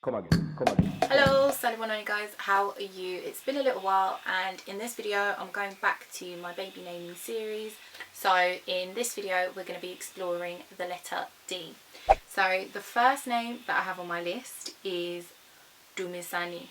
Come again. Come again. Hello, Salibononi guys, how are you? It's been a little while, and in this video I'm going back to my baby naming series. So in this video we're going to be exploring the letter D. So the first name that I have on my list is Dumisani.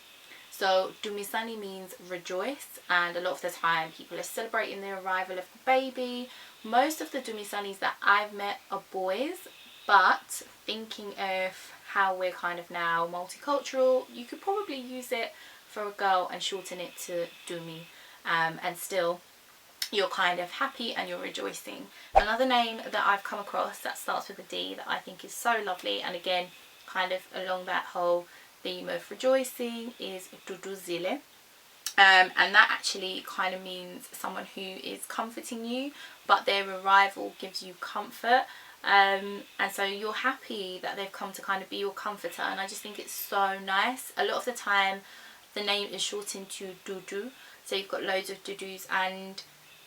So Dumisani means rejoice, and a lot of the time people are celebrating the arrival of the baby. Most of the Dumisanis that I've met are boys, but thinking of how we're kind of now multicultural, you could probably use it for a girl and shorten it to Dumi, and still you're kind of happy and you're rejoicing. Another name that I've come across that starts with a D that I think is so lovely, and again kind of along that whole theme of rejoicing, is Duduzile. And that actually kind of means someone who is comforting you, but their arrival gives you comfort. And so you're happy that they've come to kind of be your comforter, and I just think it's so nice. A lot of the time the name is shortened to Dudu, so you've got loads of Dudus, and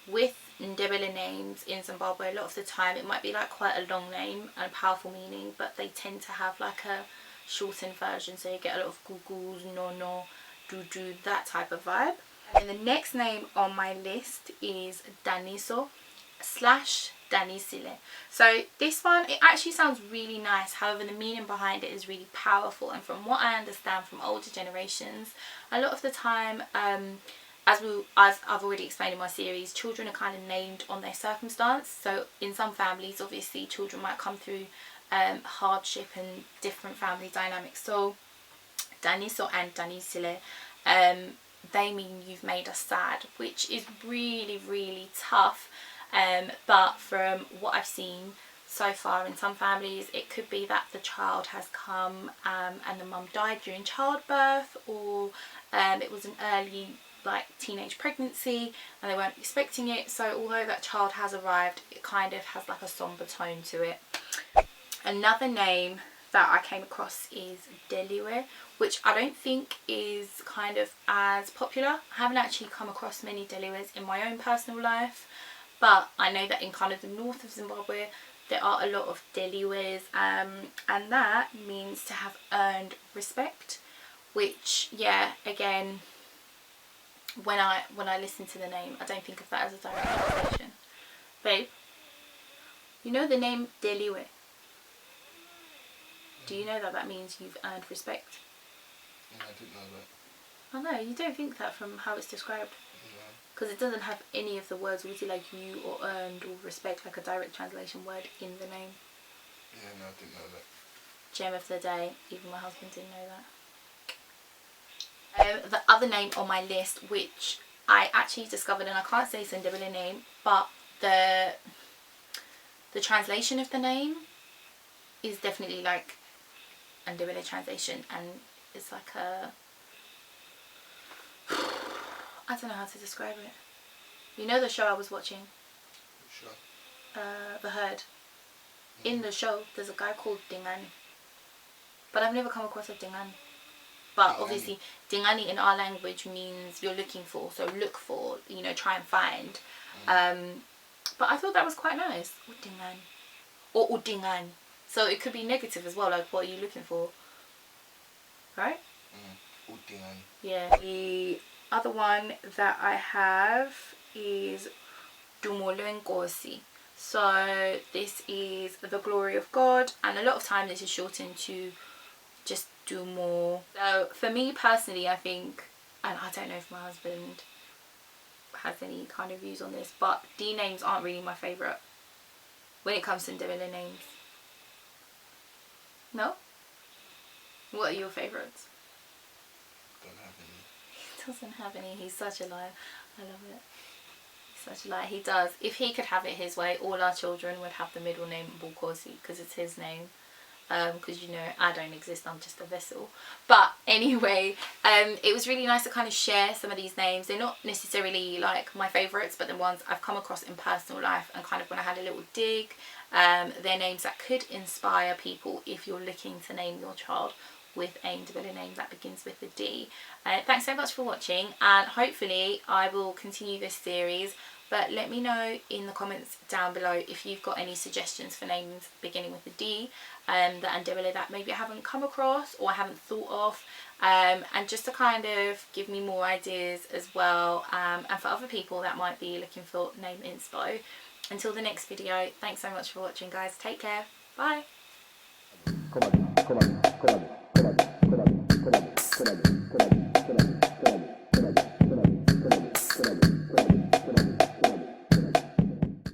with Ndebele names in Zimbabwe, a lot of the time it might be like quite a long name and a powerful meaning, but they tend to have like a shortened version, so you get a lot of Gugus, Nono, Dudu, that type of vibe. And the next name on my list is Daniso / Danisile. So this one, it actually sounds really nice, however the meaning behind it is really powerful, and from what I understand from older generations, a lot of the time, as I've already explained in my series, children are kind of named on their circumstance. So in some families, obviously children might come through hardship and different family dynamics. So Daniso and Danisile, they mean you've made us sad, which is really, really tough. But from what I've seen so far in some families, it could be that the child has come and the mum died during childbirth, or it was an early teenage pregnancy and they weren't expecting it. So although that child has arrived, it kind of has like a somber tone to it. Another name that I came across is Ndebele, which I don't think is kind of as popular. I haven't actually come across many Ndebelés in my own personal life, but I know that in kind of the north of Zimbabwe there are a lot of Ndebelés, and that means to have earned respect, which, yeah, again, when I listen to the name, I don't think of that as a direct translation. Babe, you know the name Ndebele? Do you know that that means you've earned respect? Yeah, I didn't know that. Oh no, you don't think that from how it's described? Because it doesn't have any of the words, would you, like you or earned or respect, like a direct translation word in the name. Yeah, no, I didn't know that. Gem of the day, even my husband didn't know that. The other name on my list, which I actually discovered, and I can't say it's a Ndebele name, but the translation of the name is definitely like a Ndebele translation, and it's like a, I don't know how to describe it. You know the show I was watching? Sure. The Herd. In the show, there's a guy called Dingani. But I've never come across a Dingani. But obviously, Dingani in our language means you're looking for. So look for, you know, try and find. But I thought that was quite nice. Udingani. Or Udingani. So it could be negative as well, like what are you looking for? Right? Udingani. Yeah. The other one that I have is Dumolenkosi. So this is the glory of God, and a lot of time this is shortened to just Dumo. So for me personally, I think, and I don't know if my husband has any kind of views on this, but D names aren't really my favourite when it comes to Ndebele names. No? What are your favourites? Don't have any. He doesn't have any. He's such a liar. I love it. He's such a liar. He does. If he could have it his way, all our children would have the middle name Bukosi, because it's his name. Because, you know, I don't exist, I'm just a vessel. But anyway, it was really nice to kind of share some of these names. They're not necessarily like my favourites, but the ones I've come across in personal life, and kind of when I had a little dig, they're names that could inspire people if you're looking to name your child with a Ndebele name that begins with a D. Thanks so much for watching, and hopefully I will continue this series But let me know in the comments down below if you've got any suggestions for names beginning with the D, the Ndebele, that maybe I haven't come across or I haven't thought of, and just to kind of give me more ideas as well, and for other people that might be looking for name inspo. Until the next video, thanks so much for watching, guys. Take care. Bye. Come on.